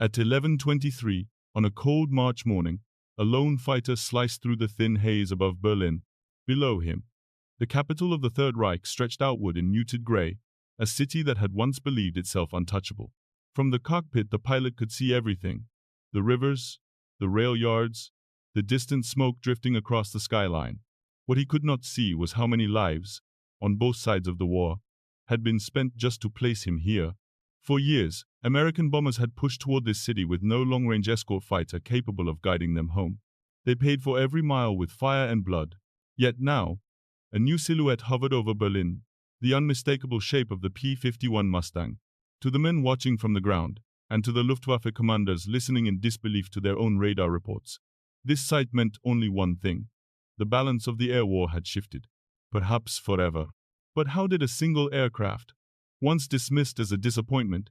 At 11:23, on a cold March morning, a lone fighter sliced through the thin haze above Berlin. Below him, the capital of the Third Reich stretched outward in muted gray, a city that had once believed itself untouchable. From the cockpit, the pilot could see everything: the rivers, the rail yards, the distant smoke drifting across the skyline. What he could not see was how many lives, on both sides of the war, had been spent just to place him here. For years, American bombers had pushed toward this city with no long-range escort fighter capable of guiding them home. They paid for every mile with fire and blood. Yet now, a new silhouette hovered over Berlin, the unmistakable shape of the P-51 Mustang. To the men watching from the ground, and to the Luftwaffe commanders listening in disbelief to their own radar reports, this sight meant only one thing: the balance of the air war had shifted, perhaps forever. But how did a single aircraft, once dismissed as a disappointment,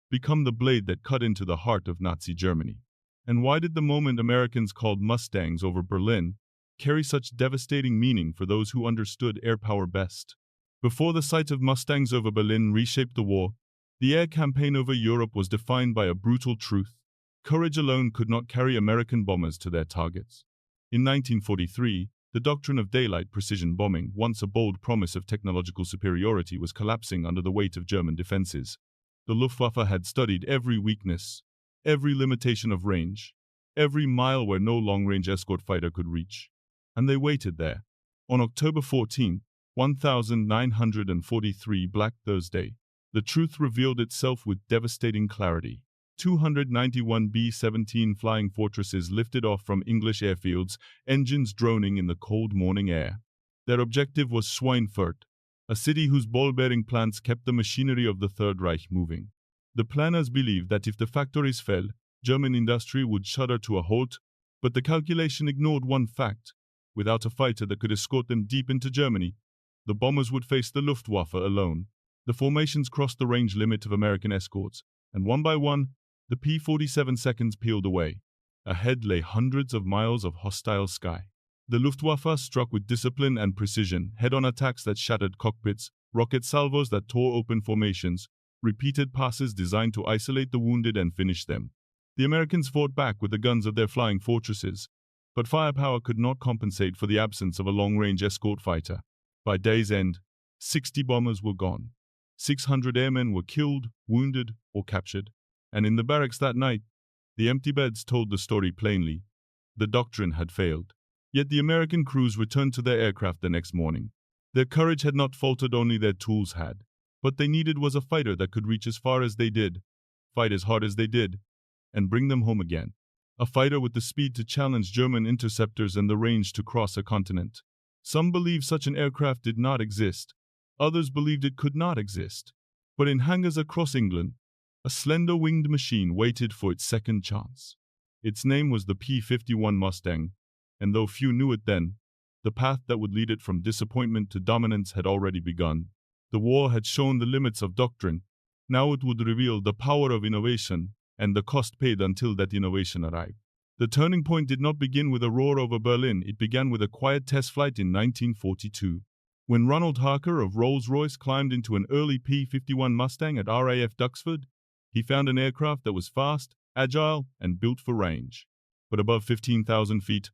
become the blade that cut into the heart of Nazi Germany? And why did the moment Americans called Mustangs over Berlin carry such devastating meaning for those who understood air power best? Before the sight of Mustangs over Berlin reshaped the war, the air campaign over Europe was defined by a brutal truth: courage alone could not carry American bombers to their targets. In 1943, the doctrine of daylight precision bombing, once a bold promise of technological superiority, was collapsing under the weight of German defenses. The Luftwaffe had studied every weakness, every limitation of range, every mile where no long-range escort fighter could reach. And they waited there. On October 14, 1943, Black Thursday, the truth revealed itself with devastating clarity. 291 B-17 Flying Fortresses lifted off from English airfields, engines droning in the cold morning air. Their objective was Schweinfurt, a city whose ball-bearing plants kept the machinery of the Third Reich moving. The planners believed that if the factories fell, German industry would shudder to a halt, but the calculation ignored one fact: without a fighter that could escort them deep into Germany, the bombers would face the Luftwaffe alone. The formations crossed the range limit of American escorts, and one by one, the P-47 seconds peeled away. Ahead lay hundreds of miles of hostile sky. The Luftwaffe struck with discipline and precision, head-on attacks that shattered cockpits, rocket salvos that tore open formations, repeated passes designed to isolate the wounded and finish them. The Americans fought back with the guns of their flying fortresses, but firepower could not compensate for the absence of a long-range escort fighter. By day's end, 60 bombers were gone. 600 airmen were killed, wounded, or captured. And in the barracks that night, the empty beds told the story plainly: the doctrine had failed. Yet the American crews returned to their aircraft the next morning. Their courage had not faltered, only their tools had. What they needed was a fighter that could reach as far as they did, fight as hard as they did, and bring them home again. A fighter with the speed to challenge German interceptors and the range to cross a continent. Some believed such an aircraft did not exist. Others believed it could not exist. But in hangars across England, a slender winged machine waited for its second chance. Its name was the P-51 Mustang, and though few knew it then, the path that would lead it from disappointment to dominance had already begun. The war had shown the limits of doctrine. Now it would reveal the power of innovation, and the cost paid until that innovation arrived. The turning point did not begin with a roar over Berlin. It began with a quiet test flight in 1942. When Ronald Harker of Rolls-Royce climbed into an early P-51 Mustang at RAF Duxford, he found an aircraft that was fast, agile, and built for range. But above 15,000 feet,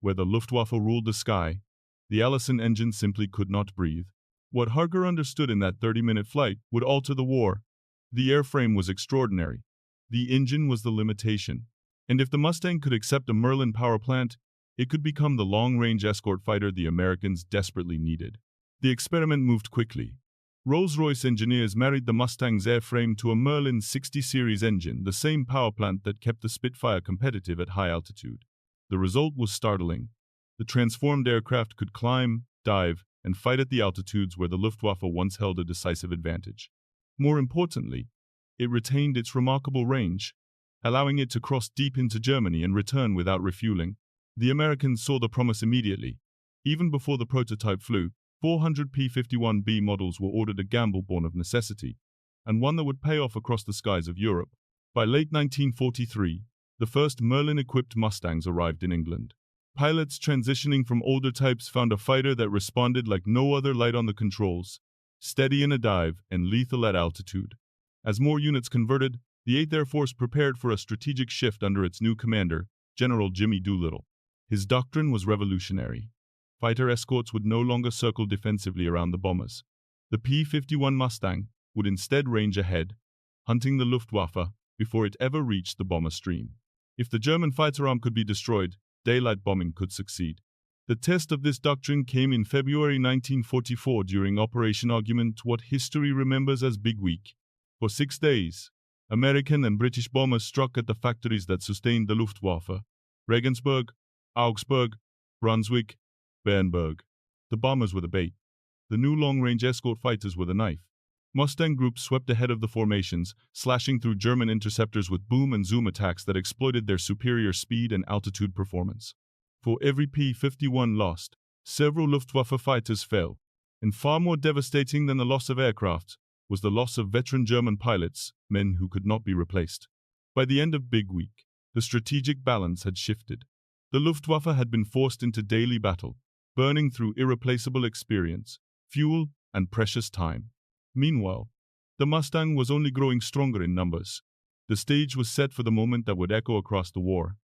where the Luftwaffe ruled the sky, the Allison engine simply could not breathe. What Harker understood in that 30-minute flight would alter the war. The airframe was extraordinary. The engine was the limitation. And if the Mustang could accept a Merlin power plant, it could become the long-range escort fighter the Americans desperately needed. The experiment moved quickly. Rolls-Royce engineers married the Mustang's airframe to a Merlin 60 series engine, the same power plant that kept the Spitfire competitive at high altitude. The result was startling. The transformed aircraft could climb, dive, and fight at the altitudes where the Luftwaffe once held a decisive advantage. More importantly, it retained its remarkable range, allowing it to cross deep into Germany and return without refueling. The Americans saw the promise immediately. Even before the prototype flew, 400 P-51B models were ordered, a gamble born of necessity, and one that would pay off across the skies of Europe. By late 1943, the first Merlin-equipped Mustangs arrived in England. Pilots transitioning from older types found a fighter that responded like no other: light on the controls, steady in a dive, and lethal at altitude. As more units converted, The 8th Air Force prepared for a strategic shift under its new commander, General Jimmy Doolittle. His doctrine was revolutionary. Fighter escorts would no longer circle defensively around the bombers. The P-51 Mustang would instead range ahead, hunting the Luftwaffe before it ever reached the bomber stream. If the German fighter arm could be destroyed, daylight bombing could succeed. The test of this doctrine came in February 1944 during Operation Argument, what history remembers as Big Week. For 6 days, American and British bombers struck at the factories that sustained the Luftwaffe: Regensburg, Augsburg, Brunswick, Bernburg. The bombers were the bait. The new long-range escort fighters were the knife. Mustang groups swept ahead of the formations, slashing through German interceptors with boom and zoom attacks that exploited their superior speed and altitude performance. For every P-51 lost, several Luftwaffe fighters fell, and far more devastating than the loss of aircraft was the loss of veteran German pilots, men who could not be replaced. By the end of Big Week, the strategic balance had shifted. The Luftwaffe had been forced into daily battle, burning through irreplaceable experience, fuel, and precious time. Meanwhile, the Mustang was only growing stronger in numbers. The stage was set for the moment that would echo across the war.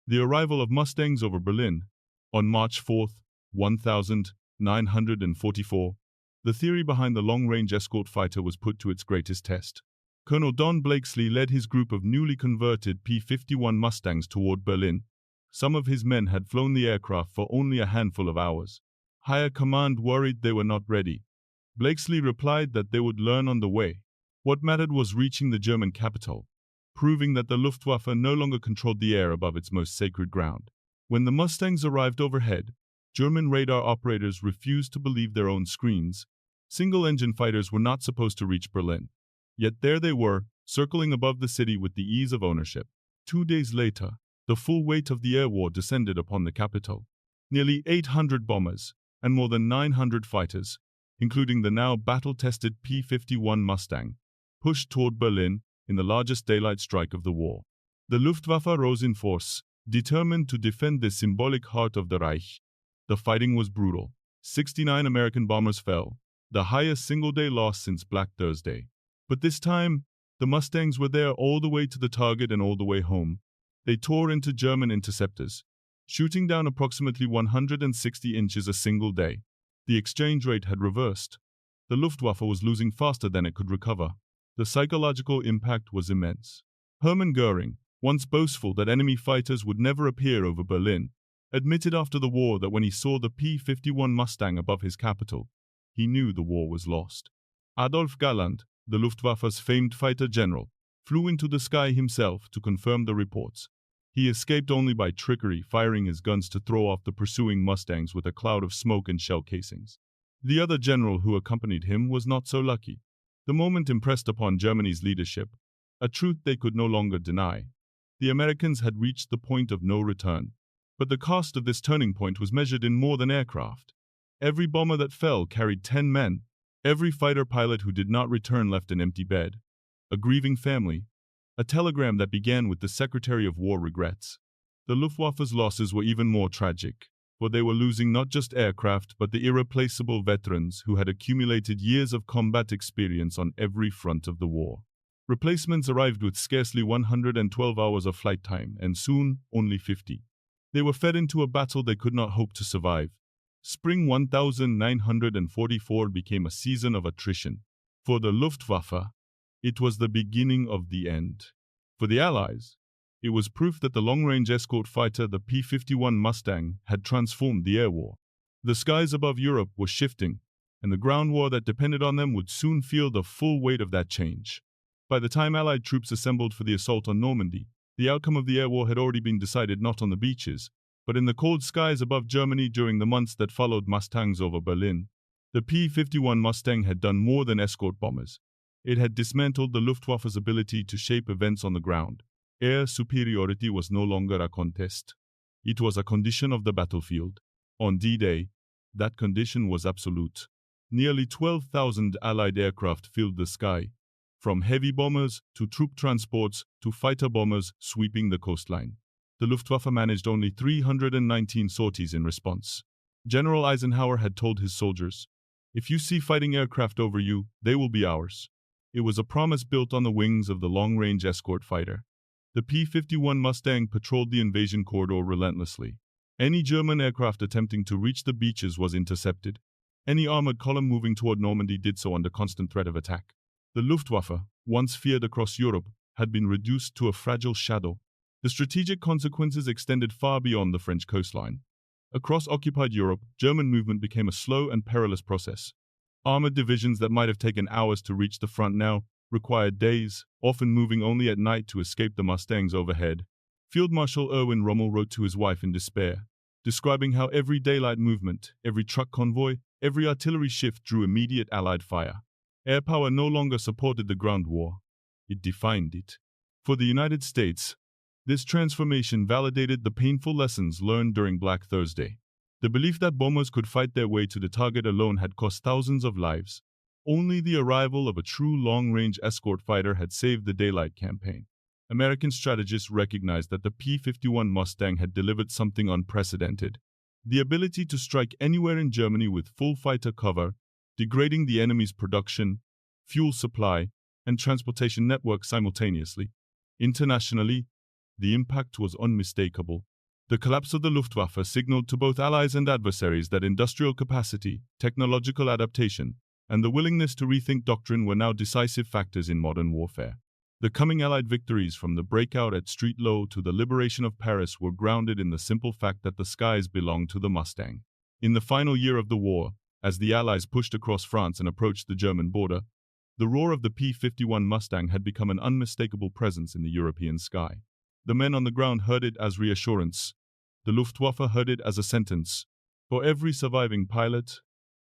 The arrival of Mustangs over Berlin. On March 4, 1944, the theory behind the long-range escort fighter was put to its greatest test. Colonel Don Blakesley led his group of newly converted P-51 Mustangs toward Berlin. Some of his men had flown the aircraft for only a handful of hours. Higher command worried they were not ready. Blakesley replied that they would learn on the way. What mattered was reaching the German capital, proving that the Luftwaffe no longer controlled the air above its most sacred ground. When the Mustangs arrived overhead, German radar operators refused to believe their own screens. Single-engine fighters were not supposed to reach Berlin. Yet there they were, circling above the city with the ease of ownership. 2 days later, the full weight of the air war descended upon the capital. Nearly 800 bombers, and more than 900 fighters, including the now battle-tested P-51 Mustang, pushed toward Berlin in the largest daylight strike of the war. The Luftwaffe rose in force, determined to defend the symbolic heart of the Reich. The fighting was brutal. 69 American bombers fell, the highest single-day loss since Black Thursday. But this time, the Mustangs were there all the way to the target and all the way home. They tore into German interceptors, shooting down approximately 160 inches a single day. The exchange rate had reversed. The Luftwaffe was losing faster than it could recover. The psychological impact was immense. Hermann Göring, once boastful that enemy fighters would never appear over Berlin, admitted after the war that when he saw the P-51 Mustang above his capital, he knew the war was lost. Adolf Galland, the Luftwaffe's famed fighter general, flew into the sky himself to confirm the reports. He escaped only by trickery, firing his guns to throw off the pursuing Mustangs with a cloud of smoke and shell casings. The other general who accompanied him was not so lucky. The moment impressed upon Germany's leadership, a truth they could no longer deny. The Americans had reached the point of no return. But the cost of this turning point was measured in more than aircraft. Every bomber that fell carried 10 men. Every fighter pilot who did not return left an empty bed, a grieving family, a telegram that began with the Secretary of War regrets. The Luftwaffe's losses were even more tragic, for they were losing not just aircraft but the irreplaceable veterans who had accumulated years of combat experience on every front of the war. Replacements arrived with scarcely 112 hours of flight time, and soon only 50. They were fed into a battle they could not hope to survive. Spring 1944 became a season of attrition. For the Luftwaffe, it was the beginning of the end. For the Allies, it was proof that the long-range escort fighter, the P-51 Mustang, had transformed the air war. The skies above Europe were shifting, and the ground war that depended on them would soon feel the full weight of that change. By the time Allied troops assembled for the assault on Normandy, the outcome of the air war had already been decided not on the beaches, but in the cold skies above Germany during the months that followed Mustangs over Berlin. The P-51 Mustang had done more than escort bombers. It had dismantled the Luftwaffe's ability to shape events on the ground. Air superiority was no longer a contest. It was a condition of the battlefield. On D-Day, that condition was absolute. Nearly 12,000 Allied aircraft filled the sky, from heavy bombers to troop transports to fighter bombers sweeping the coastline. The Luftwaffe managed only 319 sorties in response. General Eisenhower had told his soldiers, "If you see fighting aircraft over you, they will be ours." It was a promise built on the wings of the long-range escort fighter. The P-51 Mustang patrolled the invasion corridor relentlessly. Any German aircraft attempting to reach the beaches was intercepted. Any armored column moving toward Normandy did so under constant threat of attack. The Luftwaffe, once feared across Europe, had been reduced to a fragile shadow. The strategic consequences extended far beyond the French coastline. Across occupied Europe, German movement became a slow and perilous process. Armored divisions that might have taken hours to reach the front now required days, often moving only at night to escape the Mustangs overhead. Field Marshal Erwin Rommel wrote to his wife in despair, describing how every daylight movement, every truck convoy, every artillery shift drew immediate Allied fire. Air power no longer supported the ground war. It defined it. For the United States, this transformation validated the painful lessons learned during Black Thursday. The belief that bombers could fight their way to the target alone had cost thousands of lives. Only the arrival of a true long-range escort fighter had saved the daylight campaign. American strategists recognized that the P-51 Mustang had delivered something unprecedented. The ability to strike anywhere in Germany with full fighter cover, degrading the enemy's production, fuel supply, and transportation network simultaneously. Internationally, the impact was unmistakable. The collapse of the Luftwaffe signaled to both allies and adversaries that industrial capacity, technological adaptation, and the willingness to rethink doctrine were now decisive factors in modern warfare. The coming Allied victories, from the breakout at Street Low to the liberation of Paris, were grounded in the simple fact that the skies belonged to the Mustang. In the final year of the war, as the Allies pushed across France and approached the German border, the roar of the P-51 Mustang had become an unmistakable presence in the European sky. The men on the ground heard it as reassurance. The Luftwaffe heard it as a sentence. For every surviving pilot,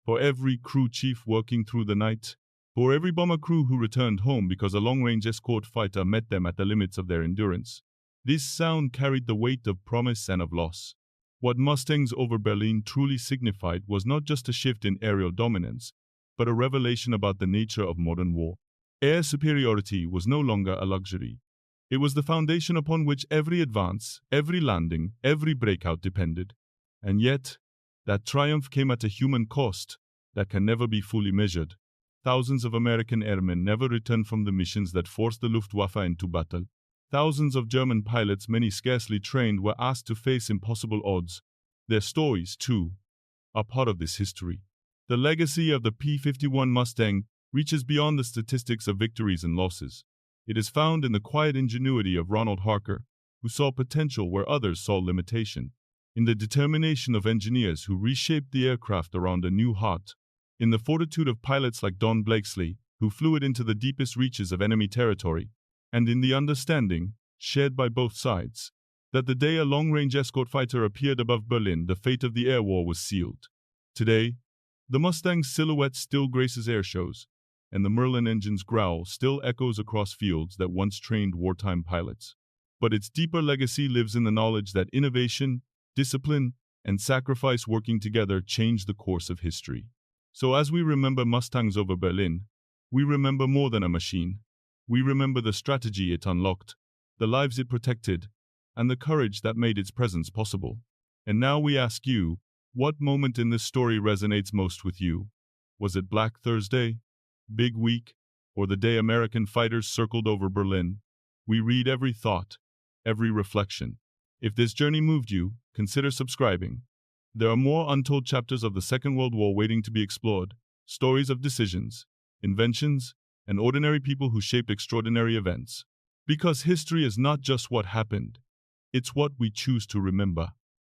for every crew chief working through the night, for every bomber crew who returned home because a long-range escort fighter met them at the limits of their endurance, this sound carried the weight of promise and of loss. What Mustangs over Berlin truly signified was not just a shift in aerial dominance, but a revelation about the nature of modern war. Air superiority was no longer a luxury. It was the foundation upon which every advance, every landing, every breakout depended. And yet, that triumph came at a human cost that can never be fully measured. Thousands of American airmen never returned from the missions that forced the Luftwaffe into battle. Thousands of German pilots, many scarcely trained, were asked to face impossible odds. Their stories, too, are part of this history. The legacy of the P-51 Mustang reaches beyond the statistics of victories and losses. It is found in the quiet ingenuity of Ronald Harker, who saw potential where others saw limitation, in the determination of engineers who reshaped the aircraft around a new heart, in the fortitude of pilots like Don Blakesley, who flew it into the deepest reaches of enemy territory, and in the understanding, shared by both sides, that the day a long-range escort fighter appeared above Berlin, the fate of the air war was sealed. Today, the Mustang's silhouette still graces air shows, and the Merlin engine's growl still echoes across fields that once trained wartime pilots. But its deeper legacy lives in the knowledge that innovation, discipline, and sacrifice working together changed the course of history. So as we remember Mustangs over Berlin, we remember more than a machine. We remember the strategy it unlocked, the lives it protected, and the courage that made its presence possible. And now we ask you, what moment in this story resonates most with you? Was it Black Thursday, Big Week, or the day American fighters circled over Berlin? We read every thought, every reflection. If this journey moved you, consider subscribing. There are more untold chapters of the Second World War waiting to be explored, stories of decisions, inventions, and ordinary people who shaped extraordinary events. Because history is not just what happened, it's what we choose to remember.